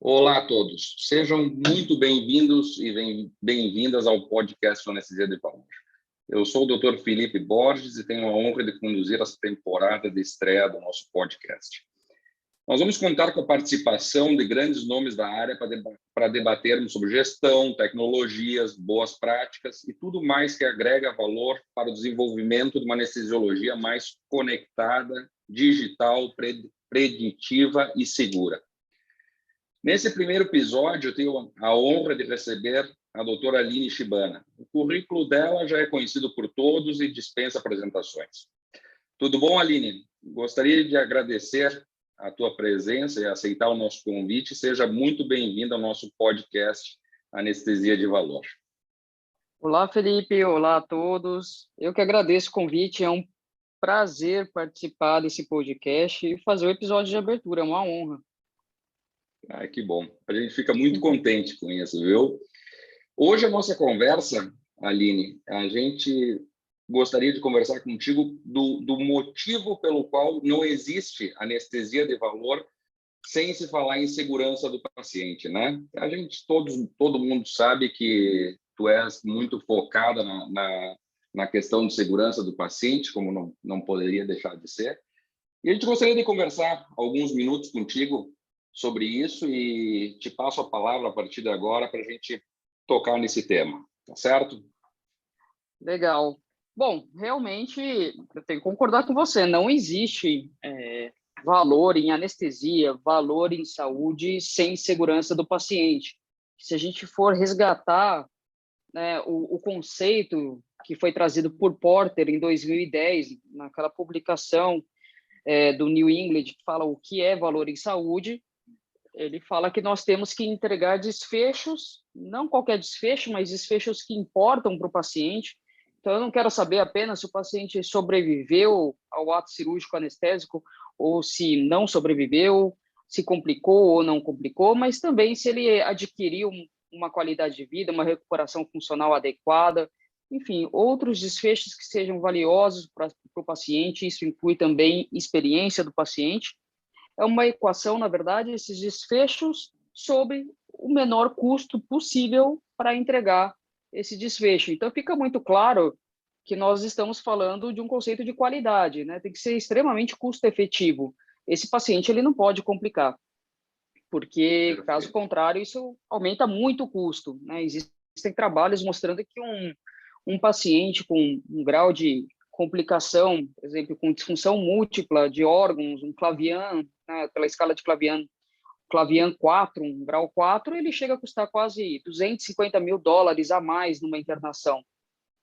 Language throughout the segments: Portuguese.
Olá a todos, sejam muito bem-vindos e bem-vindas ao podcast Anestesia de Valor. Eu sou o Dr. Felipe Borges e tenho a honra de conduzir essa temporada de estreia do nosso podcast. Nós vamos contar com a participação de grandes nomes da área para debatermos sobre gestão, tecnologias, boas práticas e tudo mais que agrega valor para o desenvolvimento de uma anestesiologia mais conectada, digital, preditiva e segura. Nesse primeiro episódio, eu tenho a honra de receber a doutora Aline Shibana. O currículo dela já é conhecido por todos e dispensa apresentações. Tudo bom, Aline? Gostaria de agradecer a tua presença e aceitar o nosso convite. Seja muito bem-vinda ao nosso podcast Anestesia de Valor. Olá, Felipe. Olá a todos. Eu que agradeço o convite. É um prazer participar desse podcast e fazer o episódio de abertura. É uma honra. Que bom. A gente fica muito contente com isso, viu? Hoje a nossa conversa, Aline, a gente gostaria de conversar contigo do motivo pelo qual não existe anestesia de valor sem se falar em segurança do paciente, né? A gente, todo mundo sabe que tu és muito focada na questão de segurança do paciente, como não poderia deixar de ser. E a gente gostaria de conversar alguns minutos contigo sobre isso e te passo a palavra a partir de agora para a gente tocar nesse tema, tá certo? Legal. Bom, realmente, eu tenho que concordar com você, não existe valor em anestesia, valor em saúde sem segurança do paciente. Se a gente for resgatar, né, o conceito que foi trazido por Porter em 2010, naquela publicação do New England, que fala o que é valor em saúde, ele fala que nós temos que entregar desfechos, não qualquer desfecho, mas desfechos que importam para o paciente. Então, eu não quero saber apenas se o paciente sobreviveu ao ato cirúrgico anestésico ou se não sobreviveu, se complicou ou não complicou, mas também se ele adquiriu uma qualidade de vida, uma recuperação funcional adequada, enfim, outros desfechos que sejam valiosos para o paciente. Isso inclui também experiência do paciente. É uma equação, na verdade, esses desfechos sobre o menor custo possível para entregar esse desfecho. Então, fica muito claro que nós estamos falando de um conceito de qualidade, né? Tem que ser extremamente custo-efetivo. Esse paciente ele não pode complicar, porque, caso contrário, isso aumenta muito o custo, né? Existem trabalhos mostrando que um paciente com um grau de complicação, por exemplo, com disfunção múltipla de órgãos, um Clavian, né, pela escala de Clavian 4, um grau 4, ele chega a custar quase $250 mil a mais numa internação.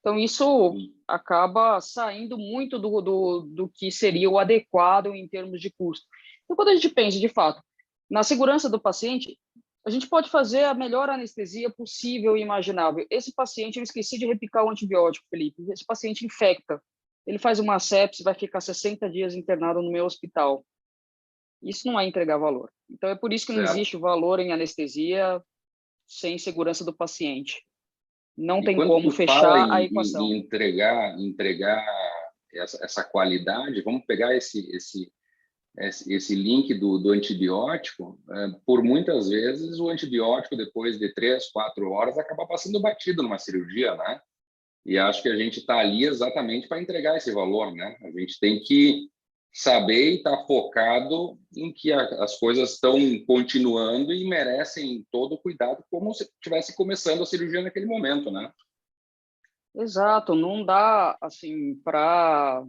Então, isso acaba saindo muito do que seria o adequado em termos de custo. Então, quando a gente pensa, de fato, na segurança do paciente, a gente pode fazer a melhor anestesia possível e imaginável. Esse paciente, eu esqueci de repicar o antibiótico, Felipe. Esse paciente infecta. Ele faz uma sepse, vai ficar 60 dias internado no meu hospital. Isso não é entregar valor. Então, é por isso que não existe valor em anestesia sem segurança do paciente. Não tem como fechar a equação. Em entregar essa qualidade, vamos pegar esse link do antibiótico. Por muitas vezes, o antibiótico, depois de 3, 4 horas, acaba passando batido numa cirurgia, né? E acho que a gente está ali exatamente para entregar esse valor, né? A gente tem que saber e estar focado em que as coisas estão continuando e merecem todo o cuidado, como se estivesse começando a cirurgia naquele momento, né? Exato, não dá assim para,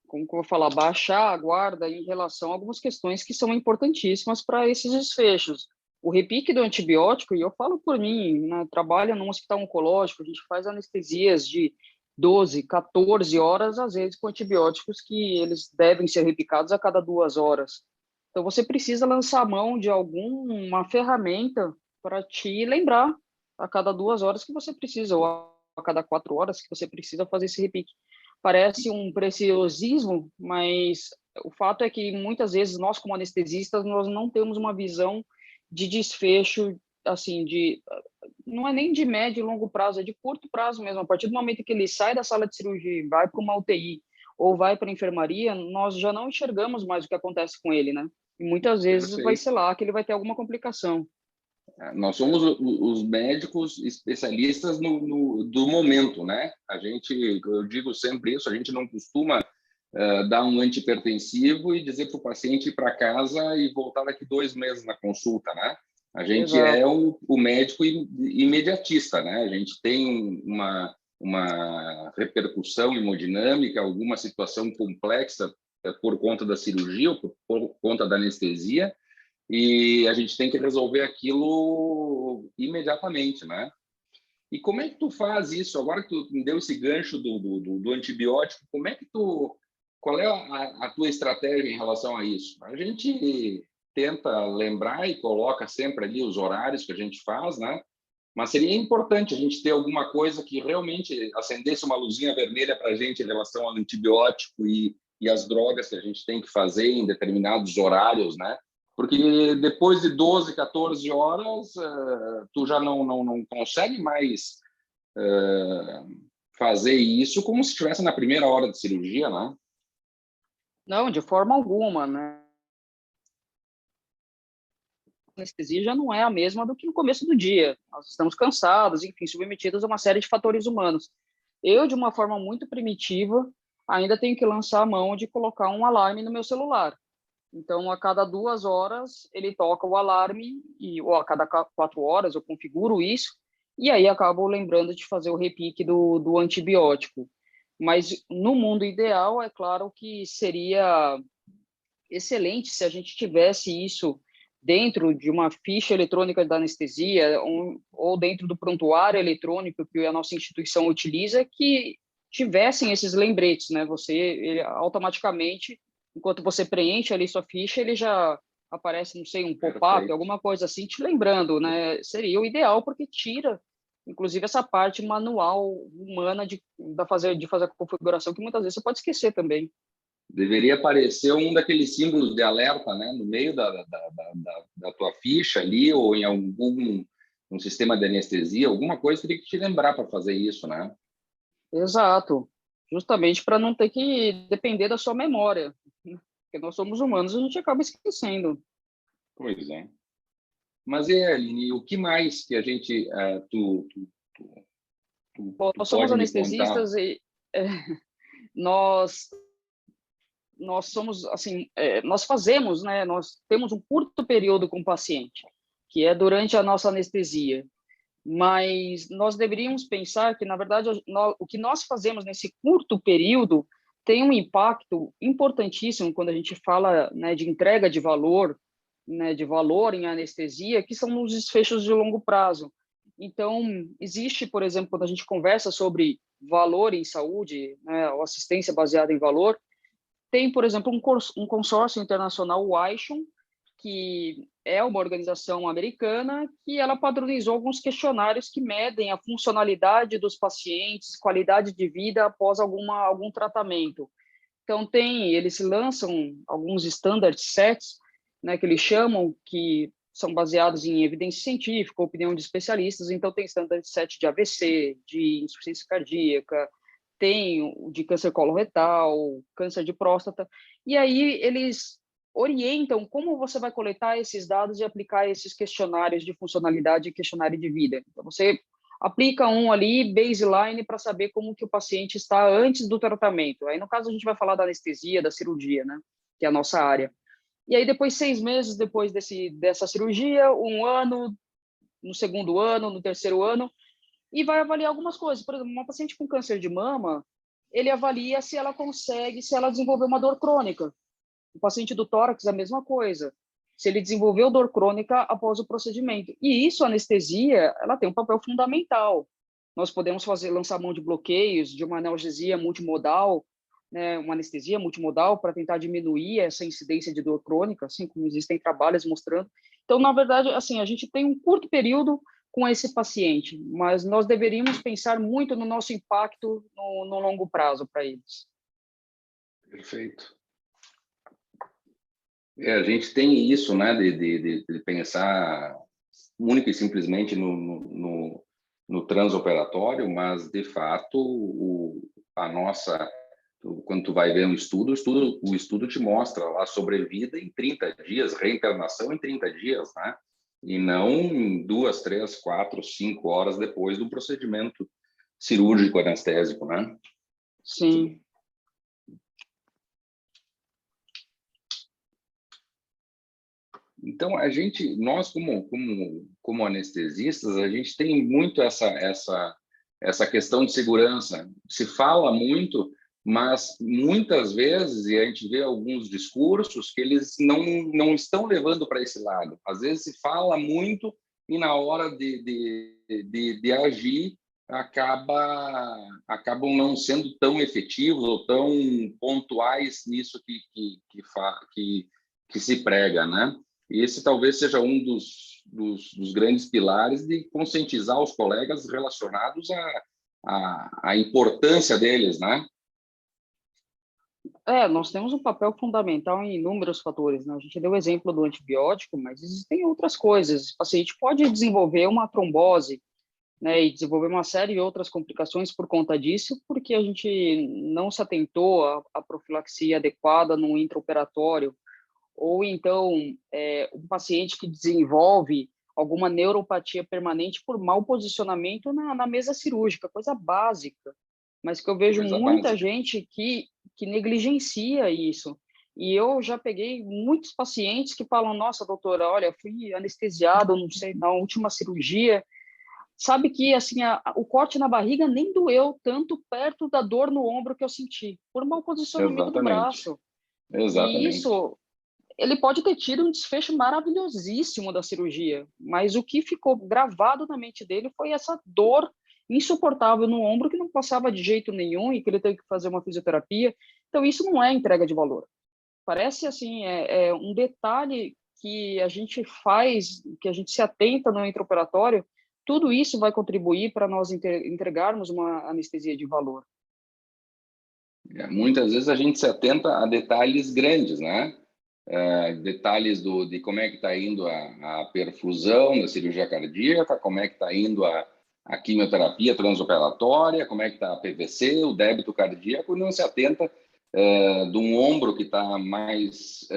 como que eu vou falar, baixar a guarda em relação a algumas questões que são importantíssimas para esses desfechos. O repique do antibiótico, e eu falo por mim, né, trabalho num hospital oncológico, a gente faz anestesias de 12, 14 horas, às vezes com antibióticos que eles devem ser repicados a cada 2 horas. Então, você precisa lançar a mão de alguma ferramenta para te lembrar a cada 2 horas que você precisa, ou a cada 4 horas que você precisa fazer esse repique. Parece um preciosismo, mas o fato é que muitas vezes nós, como anestesistas, nós não temos uma visão de desfecho assim, não é nem de médio e longo prazo, é de curto prazo mesmo. A partir do momento que ele sai da sala de cirurgia e vai para uma UTI ou vai para a enfermaria, nós já não enxergamos mais o que acontece com ele, né? E muitas vezes vai Perfeito. ser lá que ele vai ter alguma complicação. Nós somos os médicos especialistas do momento, né? Eu digo sempre isso, a gente não costuma dar um antihipertensivo e dizer para o paciente ir para casa e voltar daqui 2 meses na consulta, né? A gente é Exato. o médico imediatista, né? A gente tem uma repercussão hemodinâmica, alguma situação complexa por conta da cirurgia ou por conta da anestesia, e a gente tem que resolver aquilo imediatamente, né? E como é que tu faz isso? Agora que tu me deu esse gancho do antibiótico, qual é a tua estratégia em relação a isso? A gente tenta lembrar e coloca sempre ali os horários que a gente faz, né? Mas seria importante a gente ter alguma coisa que realmente acendesse uma luzinha vermelha para a gente em relação ao antibiótico e as drogas que a gente tem que fazer em determinados horários, né? Porque depois de 12, 14 horas, tu já não consegue mais fazer isso como se estivesse na primeira hora de cirurgia, né? Não, de forma alguma, né? A anestesia já não é a mesma do que no começo do dia. Nós estamos cansados, enfim, submetidos a uma série de fatores humanos. Eu, de uma forma muito primitiva, ainda tenho que lançar a mão de colocar um alarme no meu celular. Então, a cada 2 horas, ele toca o alarme, ou a cada 4 horas eu configuro isso, e aí acabo lembrando de fazer o repique do antibiótico. Mas, no mundo ideal, é claro que seria excelente se a gente tivesse isso dentro de uma ficha eletrônica da anestesia ou dentro do prontuário eletrônico que a nossa instituição utiliza, que tivessem esses lembretes, né? Ele automaticamente, enquanto você preenche ali sua ficha, ele já aparece, não sei, um pop-up, Perfeito. alguma coisa assim, te lembrando, né? Seria o ideal, porque tira, inclusive, essa parte manual humana de fazer a configuração, que muitas vezes você pode esquecer também. Deveria aparecer um daqueles símbolos de alerta, né, no meio da tua ficha ali, ou em algum um sistema de anestesia, alguma coisa teria que te lembrar para fazer isso, né? Exato. Justamente para não ter que depender da sua memória, né? Porque nós somos humanos, a gente acaba esquecendo. Pois é. Mas, Aline, o que mais que a gente, Bom, tu nós somos pode me contar? anestesistas e é, nós nós somos assim, nós fazemos, né? Nós temos um curto período com o paciente, que é durante a nossa anestesia. Mas nós deveríamos pensar que, na verdade, o que nós fazemos nesse curto período tem um impacto importantíssimo quando a gente fala, né, de entrega de valor, né, de valor em anestesia, que são os desfechos de longo prazo. Então, existe, por exemplo, quando a gente conversa sobre valor em saúde, né, ou assistência baseada em valor, tem, por exemplo, um consórcio internacional, o ISHON, que é uma organização americana que ela padronizou alguns questionários que medem a funcionalidade dos pacientes, qualidade de vida após algum tratamento. Então, eles lançam alguns standard sets, né, que eles chamam, que são baseados em evidência científica, opinião de especialistas. Então, tem standard set de AVC, de insuficiência cardíaca, tem o de câncer coloretal, câncer de próstata, e aí eles orientam como você vai coletar esses dados e aplicar esses questionários de funcionalidade e questionário de vida. Então, você aplica um ali, baseline, para saber como que o paciente está antes do tratamento. Aí, no caso, a gente vai falar da anestesia, da cirurgia, né, que é a nossa área. E aí, depois, 6 meses depois dessa cirurgia, 1 ano, no segundo ano, no terceiro ano, e vai avaliar algumas coisas. Por exemplo, uma paciente com câncer de mama, ele avalia se ela consegue, se ela desenvolveu uma dor crônica. O paciente do tórax, a mesma coisa. Se ele desenvolveu dor crônica após o procedimento. E isso, a anestesia, ela tem um papel fundamental. Nós podemos lançar mão de bloqueios, de uma analgesia multimodal, né, uma anestesia multimodal para tentar diminuir essa incidência de dor crônica, assim como existem trabalhos mostrando. Então, na verdade, assim, a gente tem um curto período com esse paciente, mas nós deveríamos pensar muito no nosso impacto no longo prazo para eles. Perfeito. A gente tem isso, né, de pensar única e simplesmente no transoperatório, mas, de fato, quando tu vai ver um estudo, o estudo te mostra lá sobrevida em 30 dias, reinternação em 30 dias, né? E não em 2, 3, 4, 5 horas depois do procedimento cirúrgico anestésico, né? Sim. Então, nós como anestesistas, a gente tem muito essa questão de segurança. Se fala muito, mas muitas vezes, e a gente vê alguns discursos que eles não estão levando para esse lado. Às vezes se fala muito e na hora de agir acabam não sendo tão efetivos ou tão pontuais nisso que se prega, né? E esse talvez seja um dos grandes pilares de conscientizar os colegas relacionados à importância deles, né? Nós temos um papel fundamental em inúmeros fatores, né? A gente deu o exemplo do antibiótico, mas existem outras coisas. O paciente pode desenvolver uma trombose, né, e desenvolver uma série de outras complicações por conta disso, porque a gente não se atentou à profilaxia adequada no intraoperatório, ou então um paciente que desenvolve alguma neuropatia permanente por mau posicionamento na mesa cirúrgica, coisa básica, mas que eu vejo Coisa muita básica. gente que negligencia isso. E eu já peguei muitos pacientes que falam, nossa, doutora, olha, fui anestesiado, não sei, na última cirurgia, sabe que assim o corte na barriga nem doeu tanto perto da dor no ombro que eu senti, por mau posicionamento do Exatamente. braço. E Exatamente. isso, ele pode ter tido um desfecho maravilhosíssimo da cirurgia, mas o que ficou gravado na mente dele foi essa dor insuportável no ombro que não passava de jeito nenhum e que ele teve que fazer uma fisioterapia. Então, isso não é entrega de valor. Parece, assim, um detalhe que a gente faz, que a gente se atenta no intraoperatório, tudo isso vai contribuir para nós entregarmos uma anestesia de valor. Muitas vezes a gente se atenta a detalhes grandes, né? Detalhes de como é que está indo a perfusão da cirurgia cardíaca, como é que está indo a quimioterapia transoperatória, como é que está a PVC, o débito cardíaco, e não se atenta de um ombro que está mais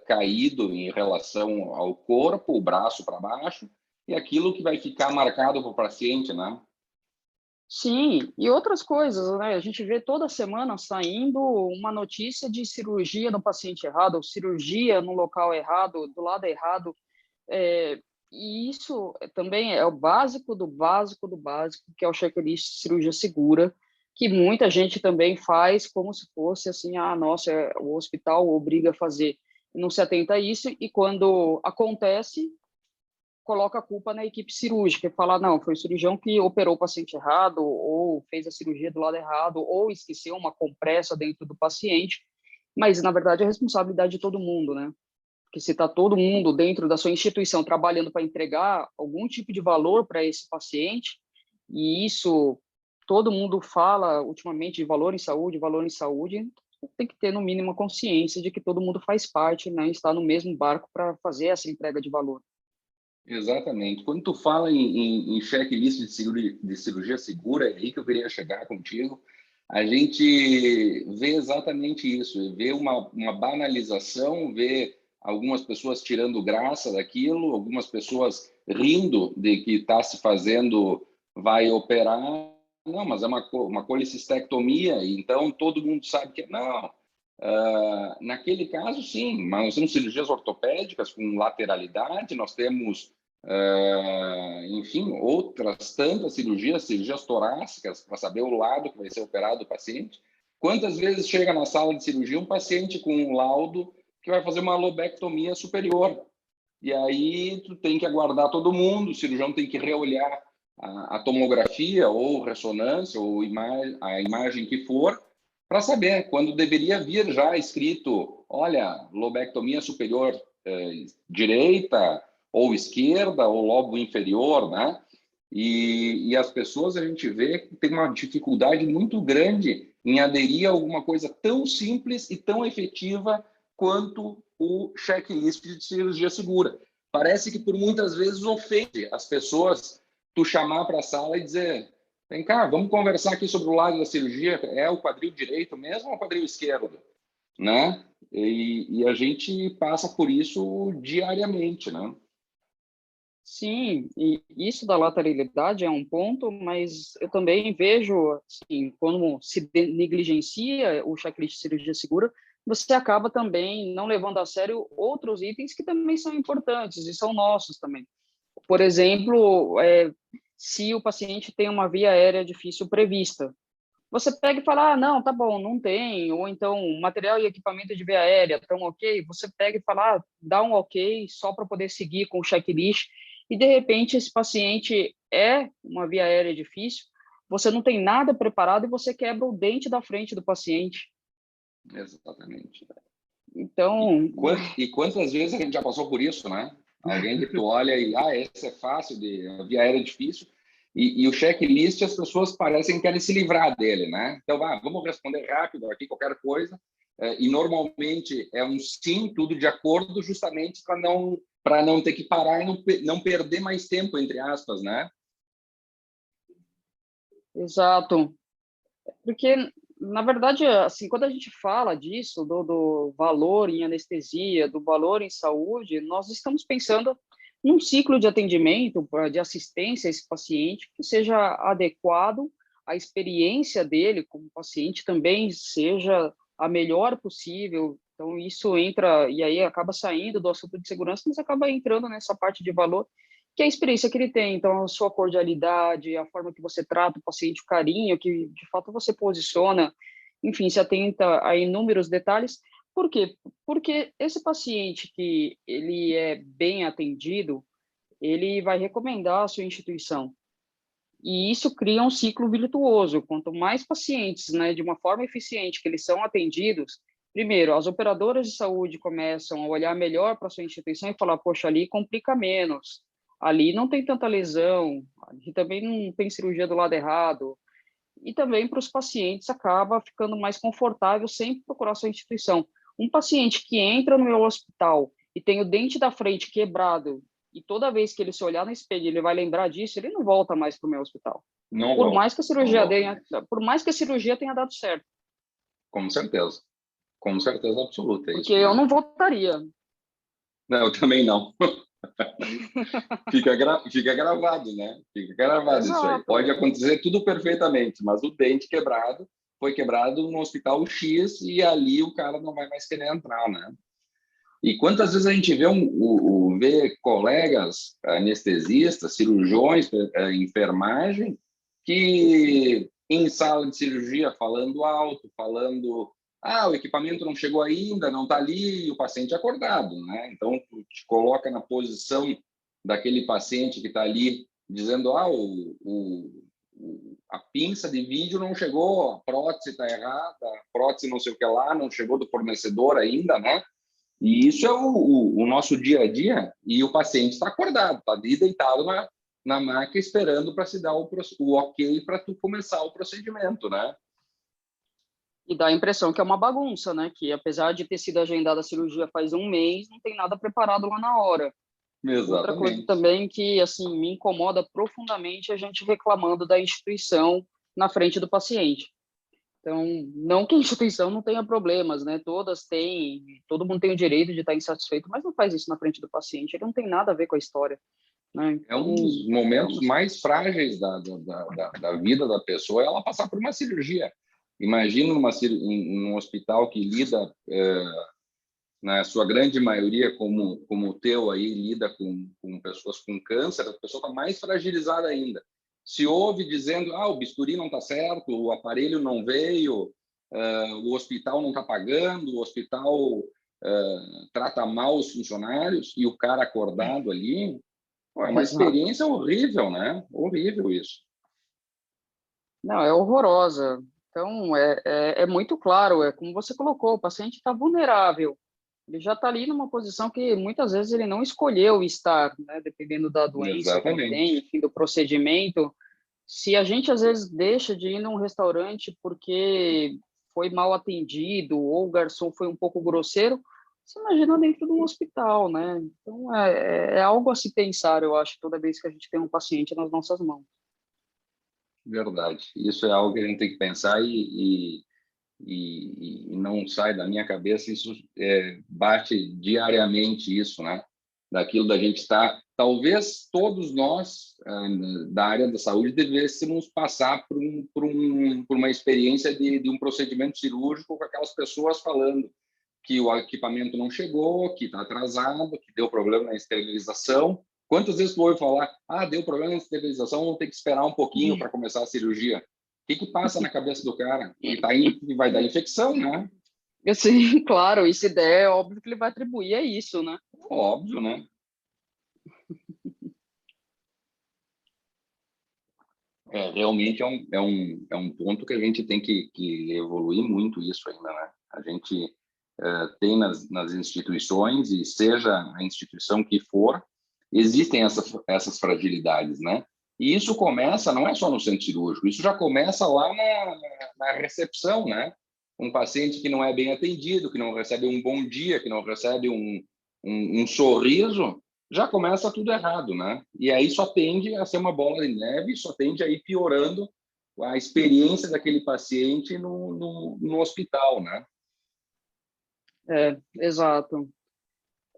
caído em relação ao corpo, o braço para baixo, e aquilo que vai ficar marcado para o paciente, né? Sim, e outras coisas, né? A gente vê toda semana saindo uma notícia de cirurgia no paciente errado, ou cirurgia no local errado, do lado errado. E isso também é o básico do básico do básico, que é o checklist de cirurgia segura, que muita gente também faz como se fosse assim, nossa, o hospital obriga a fazer. Não se atenta a isso, e quando acontece, coloca a culpa na equipe cirúrgica e fala, não, foi o cirurgião que operou o paciente errado, ou fez a cirurgia do lado errado, ou esqueceu uma compressa dentro do paciente, mas, na verdade, é responsabilidade de todo mundo, né? Porque se está todo mundo dentro da sua instituição trabalhando para entregar algum tipo de valor para esse paciente, e isso todo mundo fala ultimamente de valor em saúde, tem que ter, no mínimo, a consciência de que todo mundo faz parte, né? Está no mesmo barco para fazer essa entrega de valor. Exatamente. Quando tu fala em checklist de cirurgia segura, é aí que eu queria chegar contigo. A gente vê exatamente isso, vê uma banalização, vê algumas pessoas tirando graça daquilo, algumas pessoas rindo de que está se fazendo, vai operar. Não, mas é uma colicistectomia, então todo mundo sabe que não. Naquele caso, sim, mas nós temos cirurgias ortopédicas com lateralidade, nós temos, enfim, outras tantas cirurgias torácicas, para saber o lado que vai ser operado o paciente. Quantas vezes chega na sala de cirurgia um paciente com um laudo que vai fazer uma lobectomia superior? E aí tu tem que aguardar todo mundo, o cirurgião tem que reolhar a tomografia ou ressonância ou a imagem que for, para saber, quando deveria vir já escrito, olha, lobectomia superior direita ou esquerda ou lobo inferior, né? E as pessoas, a gente vê que tem uma dificuldade muito grande em aderir a alguma coisa tão simples e tão efetiva quanto o checklist de cirurgia segura. parece que por muitas vezes ofende as pessoas tu chamar para a sala e dizer, vem cá, vamos conversar aqui sobre o lado da cirurgia, é o quadril direito mesmo ou o quadril esquerdo? Né? E a gente passa por isso diariamente, né? Sim, e isso da lateralidade é um ponto, mas eu também vejo, assim, quando se negligencia o checklist de cirurgia segura, você acaba também não levando a sério outros itens que também são importantes e são nossos também. Por exemplo, se o paciente tem uma via aérea difícil prevista, você pega e fala, não, tá bom, não tem, ou então material e equipamento de via aérea estão ok, você pega e fala, dá um ok só para poder seguir com o checklist, e de repente esse paciente é uma via aérea difícil, você não tem nada preparado e você quebra o dente da frente do paciente. Exatamente. Então... E quantas vezes a gente já passou por isso, né? Alguém que tu olha e, esse é fácil, a via aérea é difícil, e o checklist as pessoas parecem que querem se livrar dele, né? Então, vamos responder rápido aqui qualquer coisa, e normalmente é um sim, tudo de acordo, justamente para não ter que parar e não perder mais tempo, entre aspas, né? Exato. Porque, na verdade, assim, quando a gente fala disso, do valor em anestesia, do valor em saúde, nós estamos pensando num ciclo de atendimento, de assistência a esse paciente, que seja adequado, a experiência dele como paciente também seja a melhor possível. Então, isso entra, e aí acaba saindo do assunto de segurança, mas acaba entrando nessa parte de valor, que é a experiência que ele tem. Então, a sua cordialidade, a forma que você trata o paciente, o carinho que, de fato, você posiciona, enfim, se atenta a inúmeros detalhes. Por quê? Porque esse paciente que ele é bem atendido, ele vai recomendar a sua instituição. E isso cria um ciclo virtuoso. Quanto mais pacientes, né, de uma forma eficiente, que eles são atendidos, primeiro, as operadoras de saúde começam a olhar melhor para a sua instituição e falar, poxa, ali complica menos, ali não tem tanta lesão, ali também não tem cirurgia do lado errado. E também para os pacientes acaba ficando mais confortável sempre procurar a sua instituição. Um paciente que entra no meu hospital e tem o dente da frente quebrado e toda vez que ele se olhar no espelho ele vai lembrar disso, ele não volta mais para o meu hospital. Não Por volta, mais que a não cirurgia volta. tenha, por mais que a cirurgia tenha dado certo. Com certeza absoluta, é Porque isso eu mesmo. não voltaria. Não, eu também não. Fica gravado, né? Fica gravado isso aí. Pode Exato. acontecer tudo perfeitamente, mas o dente quebrado foi quebrado no hospital X e ali o cara não vai mais querer entrar, né? E quantas vezes a gente vê colegas anestesistas, cirurgiões, enfermagem, que em sala de cirurgia falando alto, falando o equipamento não chegou ainda, não está ali, e o paciente acordado, né? Então, tu te coloca na posição daquele paciente que está ali dizendo, a pinça de vídeo não chegou, a prótese está errada, a prótese não sei o que lá, não chegou do fornecedor ainda, né? E isso é o nosso dia a dia, e o paciente está acordado, está ali deitado na maca esperando para se dar o ok para tu começar o procedimento, né? E dá a impressão que é uma bagunça, né? Que apesar de ter sido agendada a cirurgia faz um mês, não tem nada preparado lá na hora. Outra coisa Exatamente. também que assim me incomoda profundamente é a gente reclamando da instituição na frente do paciente. Então, não que a instituição não tenha problemas, né? Todas têm, todo mundo tem o direito de estar insatisfeito, mas não faz isso na frente do paciente, ele não tem nada a ver com a história, né? É Então, um dos momentos mais frágeis da vida da pessoa, ela passar por uma cirurgia. Imagina num hospital que lida, na sua grande maioria, como o teu aí, lida com pessoas com câncer, a pessoa está mais fragilizada ainda. Se ouve dizendo, o bisturi não está certo, o aparelho não veio, o hospital não está pagando, o hospital trata mal os funcionários, e o cara acordado ali, é uma exato. experiência horrível, né? Horrível isso. Não, é horrorosa. Então, é muito claro, é como você colocou, o paciente está vulnerável. Ele já está ali numa posição que muitas vezes ele não escolheu estar, né? Dependendo da doença que ele tem, Exatamente. enfim, do procedimento. Se a gente às vezes deixa de ir num restaurante porque foi mal atendido ou o garçom foi um pouco grosseiro, Você imagina dentro de um hospital, né? Então, é algo a se pensar, eu acho, toda vez que a gente tem um paciente nas nossas mãos. Verdade. Isso é algo que a gente tem que pensar e não sai da minha cabeça. Isso bate diariamente isso, né? Daquilo da gente estar. Talvez todos nós da área da saúde devêssemos passar por uma experiência de um procedimento cirúrgico com aquelas pessoas falando que o equipamento não chegou, que está atrasado, que deu problema na esterilização. Quantas vezes tu ouve falar, deu problema na esterilização, vamos ter que esperar um pouquinho para começar a cirurgia? O que passa na cabeça do cara? Ele vai dar infecção, né? Sim, claro, e se der, é óbvio que ele vai atribuir a isso, né? Óbvio, né? Realmente é um ponto que a gente tem que evoluir muito isso ainda, né? A gente tem nas instituições, e seja a instituição que for, existem essas fragilidades, né? E isso começa, não é só no centro cirúrgico, isso já começa lá na recepção, né? Um paciente que não é bem atendido, que não recebe um bom dia, que não recebe um sorriso, já começa tudo errado, né? E aí só tende a ser uma bola de neve, só tende a ir piorando a experiência daquele paciente no hospital, né? Exato.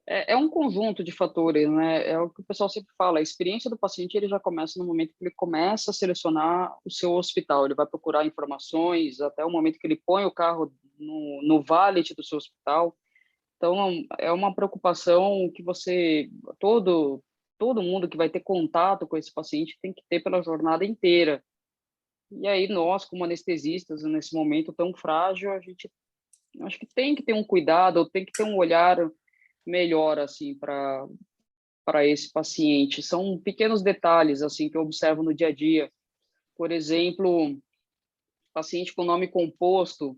É um conjunto de fatores, né? É o que o pessoal sempre fala. A experiência do paciente ele já começa no momento que ele começa a selecionar o seu hospital. Ele vai procurar informações até o momento que ele põe o carro no valet do seu hospital. Então, é uma preocupação que todo mundo que vai ter contato com esse paciente tem que ter pela jornada inteira. E aí nós, como anestesistas, nesse momento tão frágil, a gente acho que tem que ter um cuidado, tem que ter um olhar melhor assim para esse paciente. São pequenos detalhes assim que eu observo no dia a dia. Por exemplo, paciente com nome composto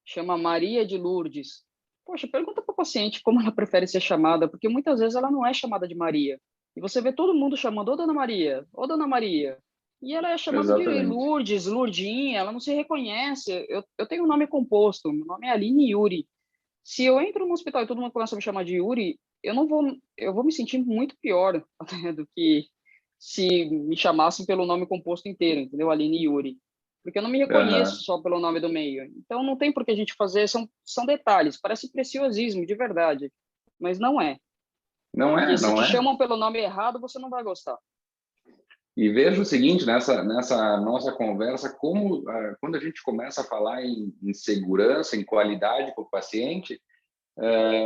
chama Maria de Lourdes. Poxa, pergunta para o paciente como ela prefere ser chamada, porque muitas vezes ela não é chamada de Maria. E você vê todo mundo chamando ô Dona Maria, ô Dona Maria. E ela é chamada de Exatamente. Lourdes, Lourdinha, ela não se reconhece. Eu tenho um nome composto, meu nome é Aline Yuri. Se eu entro no hospital e todo mundo começa a me chamar de Yuri, eu vou me sentir muito pior até do que se me chamassem pelo nome composto inteiro, entendeu? Aline Yuri. Porque eu não me reconheço Uhum. só pelo nome do meio. Então não tem por que a gente fazer, são detalhes, parece preciosismo, de verdade, mas não é. Não Porque é, se não te é. chamam pelo nome errado, você não vai gostar. E veja o seguinte, nessa nossa conversa, como quando a gente começa a falar em segurança, em qualidade para o paciente,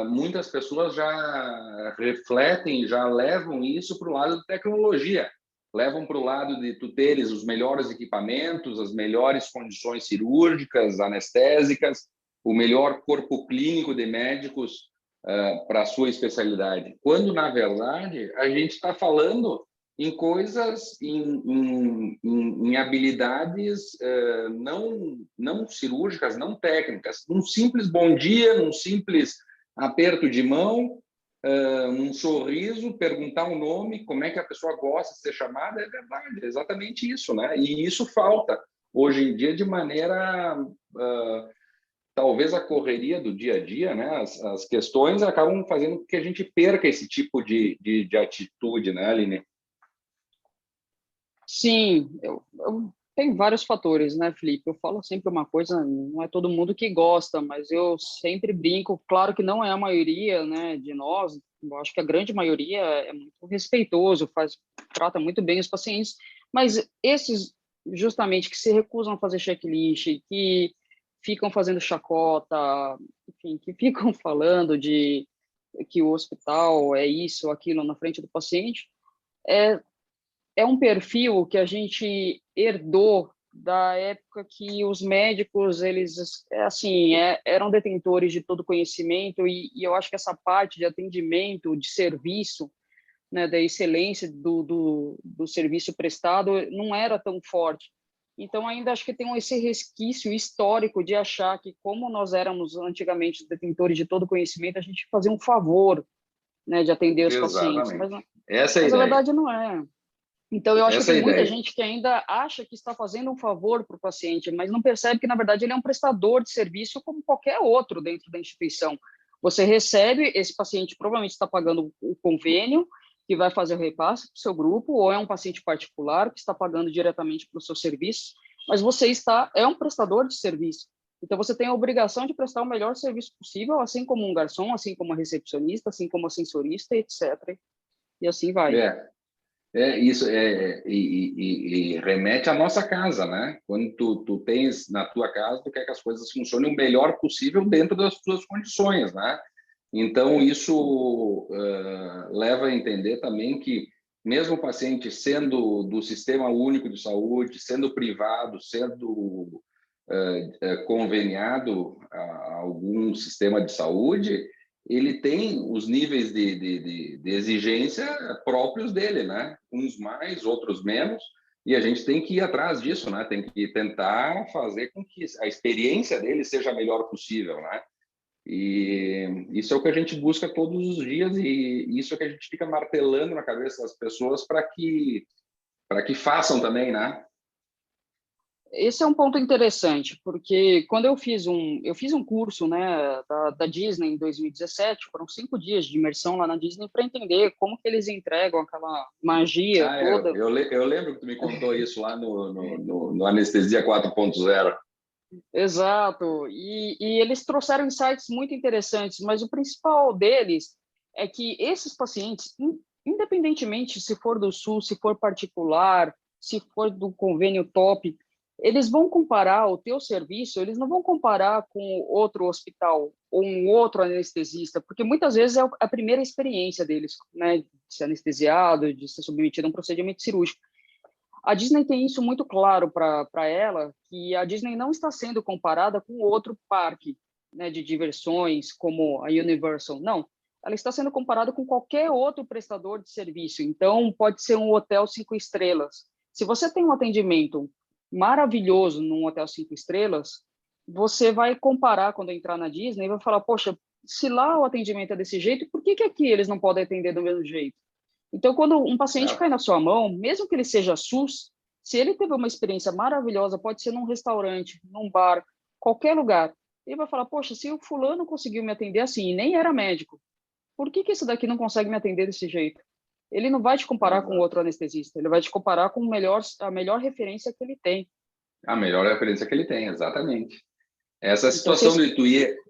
muitas pessoas já refletem, já levam isso para o lado da tecnologia, levam para o lado de tu teres os melhores equipamentos, as melhores condições cirúrgicas, anestésicas, o melhor corpo clínico de médicos para a sua especialidade. Quando, na verdade, a gente está falando em coisas, em habilidades não cirúrgicas, não técnicas. Um simples bom dia, um simples aperto de mão, um sorriso, perguntar o nome, como é que a pessoa gosta de ser chamada, é verdade, é exatamente isso, né? E isso falta hoje em dia de maneira talvez a correria do dia a dia, né? As questões acabam fazendo com que a gente perca esse tipo de atitude, né, Aline? Sim, tem vários fatores, né, Felipe? Eu falo sempre uma coisa, não é todo mundo que gosta, mas eu sempre brinco, claro que não é a maioria, né, de nós, eu acho que a grande maioria é muito respeitoso, trata muito bem os pacientes, mas esses, justamente, que se recusam a fazer checklist, que ficam fazendo chacota, enfim, que ficam falando de que o hospital é isso, aquilo na frente do paciente, é é um perfil que a gente herdou da época que os médicos eles assim eram detentores de todo conhecimento e eu acho que essa parte de atendimento, de serviço, né, da excelência do serviço prestado não era tão forte. Então ainda acho que tem esse resquício histórico de achar que como nós éramos antigamente detentores de todo conhecimento, a gente fazia um favor, né, de atender os pacientes, Exatamente. Essa é a mas a ideia. verdade não é. Então, eu acho que Essa é tem a muita ideia. gente que ainda acha que está fazendo um favor para o paciente, mas não percebe que, na verdade, ele é um prestador de serviço como qualquer outro dentro da instituição. Você recebe, esse paciente provavelmente está pagando o convênio, que vai fazer o repasse para o seu grupo, ou é um paciente particular que está pagando diretamente para o seu serviço, mas você é um prestador de serviço. Então, você tem a obrigação de prestar o melhor serviço possível, assim como um garçom, assim como uma recepcionista, assim como a sensorista, etc. E assim vai. Isso e remete à nossa casa, né? Quando tu tens na tua casa, tu quer que as coisas funcionem o melhor possível dentro das tuas condições, né? Então, isso leva a entender também que, mesmo o paciente sendo do Sistema Único de Saúde, sendo privado, sendo conveniado a algum sistema de saúde, ele tem os níveis de exigência próprios dele, né? Uns mais, outros menos, e a gente tem que ir atrás disso, né? Tem que tentar fazer com que a experiência dele seja a melhor possível, né? E isso é o que a gente busca todos os dias e isso é o que a gente fica martelando na cabeça das pessoas para que façam também, né? Esse é um ponto interessante, porque quando eu fiz um curso, né, da Disney em 2017, foram 5 dias de imersão lá na Disney para entender como que eles entregam aquela magia toda. Eu lembro que tu me contou isso lá no Anestesia 4.0. Exato, e eles trouxeram insights muito interessantes, mas o principal deles é que esses pacientes, independentemente se for do SUS, se for particular, se for do convênio top, eles vão comparar o teu serviço, eles não vão comparar com outro hospital ou um outro anestesista, porque muitas vezes é a primeira experiência deles, né, de ser anestesiado, de ser submetido a um procedimento cirúrgico. A Disney tem isso muito claro para ela, que a Disney não está sendo comparada com outro parque, né, de diversões, como a Universal. Não, ela está sendo comparada com qualquer outro prestador de serviço. Então, pode ser um hotel 5 estrelas. Se você tem um atendimento maravilhoso num hotel 5 estrelas, você vai comparar quando entrar na Disney e vai falar, poxa, se lá o atendimento é desse jeito, por que que aqui eles não podem atender do mesmo jeito? Então, quando um paciente cai na sua mão, mesmo que ele seja SUS, se ele teve uma experiência maravilhosa, pode ser num restaurante, num bar, qualquer lugar, ele vai falar, poxa, se o fulano conseguiu me atender assim, e nem era médico, por que que esse daqui não consegue me atender desse jeito? Ele não vai te comparar com outro anestesista, ele vai te comparar com a melhor referência que ele tem. A melhor referência que ele tem, exatamente. Essa Então, situação de tu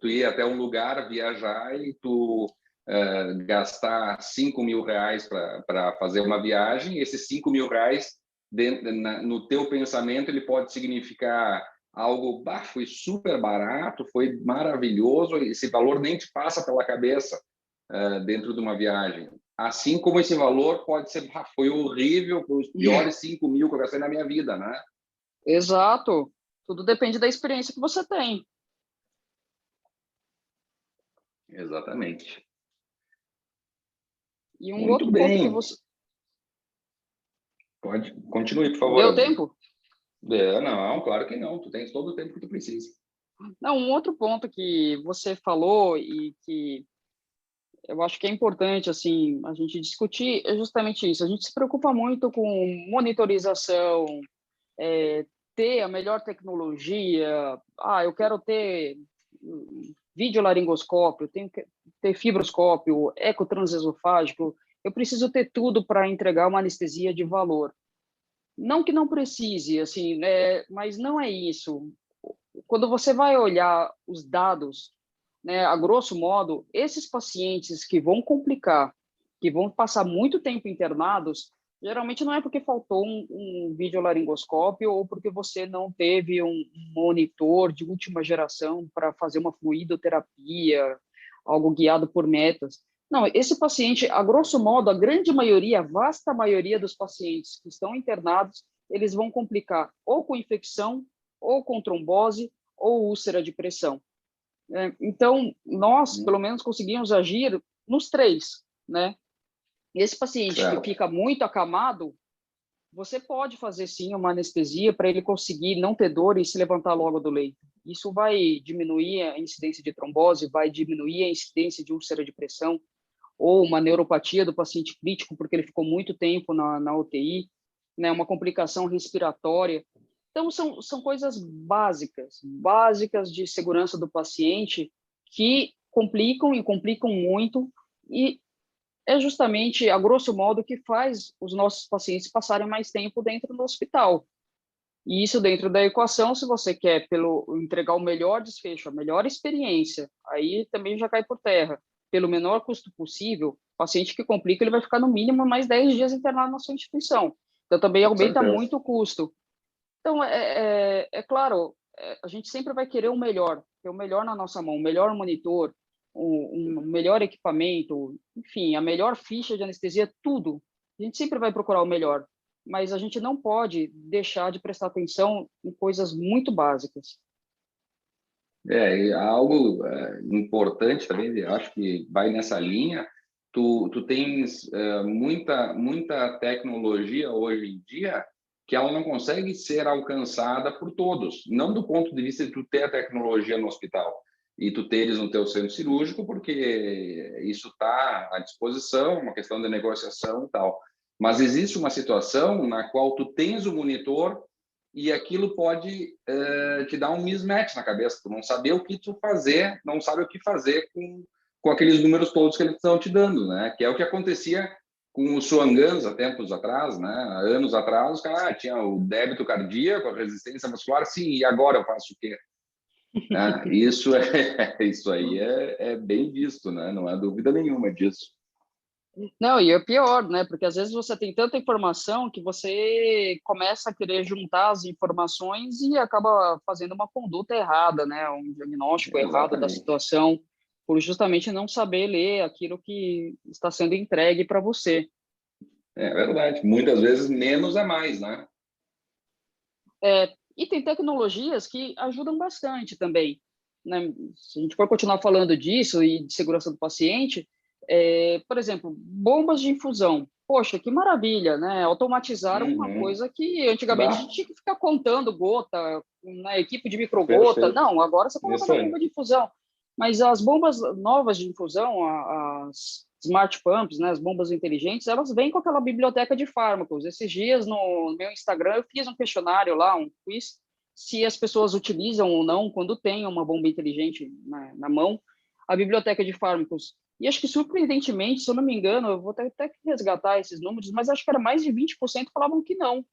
ir até um lugar, viajar e tu gastar R$ 5.000 para fazer uma viagem, esses R$ 5.000 no teu pensamento ele pode significar algo, foi super barato, foi maravilhoso, esse valor nem te passa pela cabeça dentro de uma viagem. Assim como esse valor pode ser, foi horrível, foi os piores 5.000 que eu gastei na minha vida, né? Exato. Tudo depende da experiência que você tem. Exatamente. E um Muito outro ponto que bem. você... Pode, continue, por favor. Deu tempo? Não, claro que não. Tu tens todo o tempo que tu precisa. Não, um outro ponto que você falou e que eu acho que é importante assim a gente discutir é justamente isso. A gente se preocupa muito com monitorização, ter a melhor tecnologia. Eu quero ter videolaringoscópio, eu tenho que ter fibroscópio, ecotransesofágico. Eu preciso ter tudo para entregar uma anestesia de valor. Não que não precise, assim, mas não é isso. Quando você vai olhar os dados, né, a grosso modo, esses pacientes que vão complicar, que vão passar muito tempo internados, geralmente não é porque faltou um videolaringoscópio ou porque você não teve um monitor de última geração para fazer uma fluidoterapia, algo guiado por metas. Não, esse paciente, a grosso modo, a grande maioria, a vasta maioria dos pacientes que estão internados, eles vão complicar ou com infecção, ou com trombose, ou úlcera de pressão. Então, nós, pelo menos, conseguimos agir nos 3, né? Esse paciente que fica muito acamado, você pode fazer, sim, uma anestesia para ele conseguir não ter dor e se levantar logo do leito. Isso vai diminuir a incidência de trombose, vai diminuir a incidência de úlcera de pressão, ou uma neuropatia do paciente crítico, porque ele ficou muito tempo na UTI, né? Uma complicação respiratória. Então, são coisas básicas de segurança do paciente que, complicam e complicam muito, e é justamente, a grosso modo, que faz os nossos pacientes passarem mais tempo dentro do hospital. E isso dentro da equação, se você quer entregar o melhor desfecho, a melhor experiência, aí também já cai por terra. Pelo menor custo possível, o paciente que complica, ele vai ficar no mínimo mais 10 dias internado na sua instituição. Então, também Com aumenta certeza. muito o custo. Então, é claro, a gente sempre vai querer o melhor, ter o melhor na nossa mão, o melhor monitor, um melhor equipamento, enfim, a melhor ficha de anestesia, tudo. A gente sempre vai procurar o melhor, mas a gente não pode deixar de prestar atenção em coisas muito básicas. E algo importante também, eu acho que vai nessa linha. Tu tens muita tecnologia hoje em dia que ela não consegue ser alcançada por todos, não do ponto de vista de tu ter a tecnologia no hospital e tu teres no teu centro cirúrgico, porque isso está à disposição, uma questão de negociação e tal. Mas existe uma situação na qual tu tens o monitor e aquilo pode te dar um mismatch na cabeça, tu não saber o que tu fazer, não sabe o que fazer com aqueles números todos que eles estão te dando, né? Que é o que acontecia com os Swan-Ganz há tempos atrás, né? Há anos atrás, os caras tinha o débito cardíaco, a resistência muscular, sim, e agora eu faço o quê? Isso isso aí é bem visto, né? Não há dúvida nenhuma disso. Não, e é pior, né? Porque às vezes você tem tanta informação que você começa a querer juntar as informações e acaba fazendo uma conduta errada, né? Um diagnóstico errado da Exatamente. situação, por justamente não saber ler aquilo que está sendo entregue para você. É verdade. Muitas vezes menos é mais, né? E tem tecnologias que ajudam bastante também, né? Se a gente for continuar falando disso e de segurança do paciente, por exemplo, bombas de infusão. Poxa, que maravilha, né? Automatizaram uma Uhum. coisa que antigamente a Bah, gente tinha que ficar contando gota, na equipe de microgota. perfeito. Não, agora você coloca Isso na aí. bomba de infusão. Mas as bombas novas de infusão, as smart pumps, né, as bombas inteligentes, elas vêm com aquela biblioteca de fármacos. Esses dias no meu Instagram eu fiz um questionário lá, um quiz, se as pessoas utilizam ou não, quando tem uma bomba inteligente na mão, a biblioteca de fármacos. E acho que, surpreendentemente, se eu não me engano, eu vou até resgatar esses números, mas acho que era mais de 20% falavam que não.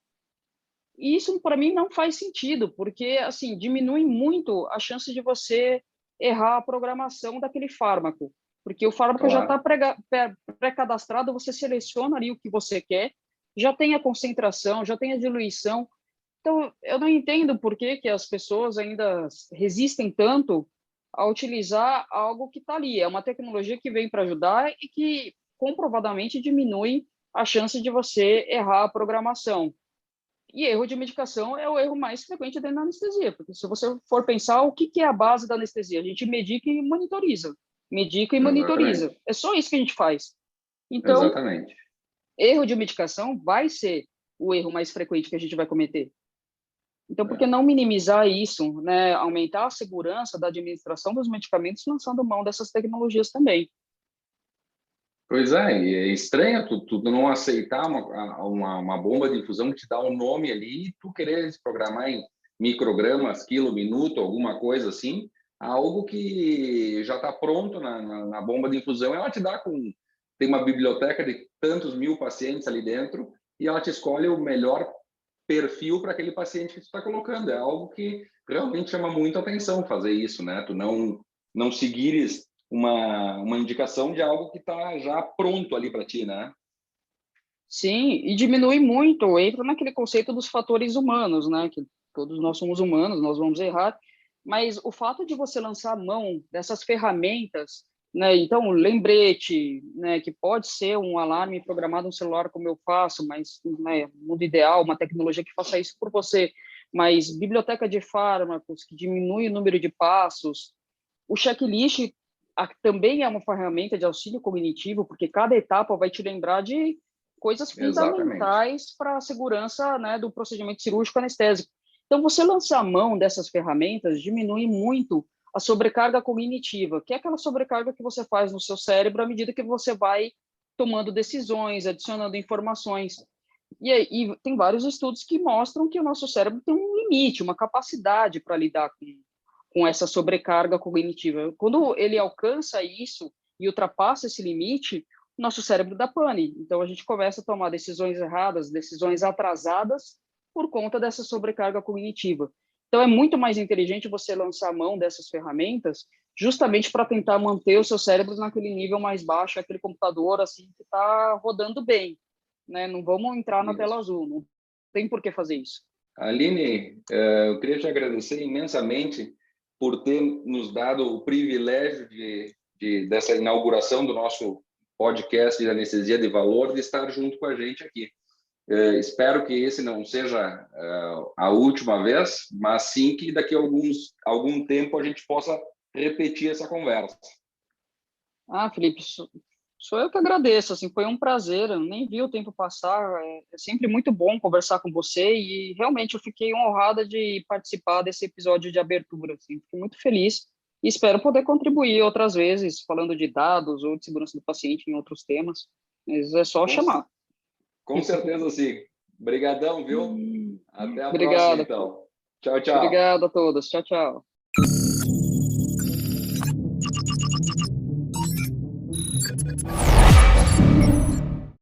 E isso, para mim, não faz sentido, porque, assim, diminui muito a chance de você errar a programação daquele fármaco. Porque o fármaco já está Claro. pré-cadastrado, você seleciona ali o que você quer, já tem a concentração, já tem a diluição. Então, eu não entendo por que que as pessoas ainda resistem tanto a utilizar algo que está ali. É uma tecnologia que vem para ajudar e que comprovadamente diminui a chance de você errar a programação. E erro de medicação é o erro mais frequente dentro da anestesia, porque se você for pensar o que é a base da anestesia, a gente medica e monitoriza. Medica e monitoriza. Exatamente. É só isso que a gente faz. Então, Exatamente. erro de medicação vai ser o erro mais frequente que a gente vai cometer. Então, por que É. não minimizar isso, né? Aumentar a segurança da administração dos medicamentos, lançando mão dessas tecnologias também? Pois é, e é estranho tu não aceitar uma bomba de infusão que te dá um nome ali e tu querer se programar em microgramas, quilo, minuto, alguma coisa assim, algo que já está pronto na bomba de infusão, ela te dá tem uma biblioteca de tantos mil pacientes ali dentro e ela te escolhe o melhor perfil para aquele paciente que tu está colocando. É algo que realmente chama muito atenção fazer isso, né? Tu não seguires uma indicação de algo que está já pronto ali para ti, né? Sim, e diminui muito, entra naquele conceito dos fatores humanos, né? Que todos nós somos humanos, nós vamos errar, mas o fato de você lançar a mão dessas ferramentas, né? Então, lembrete, né? Que pode ser um alarme programado no celular, como eu faço, mas, né, no mundo ideal, uma tecnologia que faça isso por você, mas biblioteca de fármacos, que diminui o número de passos, o checklist também é uma ferramenta de auxílio cognitivo, porque cada etapa vai te lembrar de coisas Exatamente. fundamentais para a segurança, né, do procedimento cirúrgico anestésico. Então, você lançar a mão dessas ferramentas diminui muito a sobrecarga cognitiva, que é aquela sobrecarga que você faz no seu cérebro à medida que você vai tomando decisões, adicionando informações. E tem vários estudos que mostram que o nosso cérebro tem um limite, uma capacidade para lidar com essa sobrecarga cognitiva. Quando ele alcança isso e ultrapassa esse limite, nosso cérebro dá pane. Então, a gente começa a tomar decisões erradas, decisões atrasadas, por conta dessa sobrecarga cognitiva. Então, é muito mais inteligente você lançar mão dessas ferramentas justamente para tentar manter o seu cérebro naquele nível mais baixo, aquele computador assim que está rodando bem, né? Não vamos entrar na tela azul, não tem por que fazer isso. Aline, eu queria te agradecer imensamente por ter nos dado o privilégio dessa inauguração do nosso podcast de anestesia de valor, de estar junto com a gente aqui. Espero que esse não seja a última vez, mas sim que daqui a algum tempo a gente possa repetir essa conversa. Felipe, sou eu que agradeço, assim, foi um prazer, eu nem vi o tempo passar, é sempre muito bom conversar com você e realmente eu fiquei honrada de participar desse episódio de abertura, assim, fiquei muito feliz e espero poder contribuir outras vezes, falando de dados ou de segurança do paciente em outros temas, mas é só chamar. Com certeza, sim. Obrigadão, viu? Até a Obrigado. próxima, então. Tchau, tchau. Obrigado a todos. Tchau, tchau.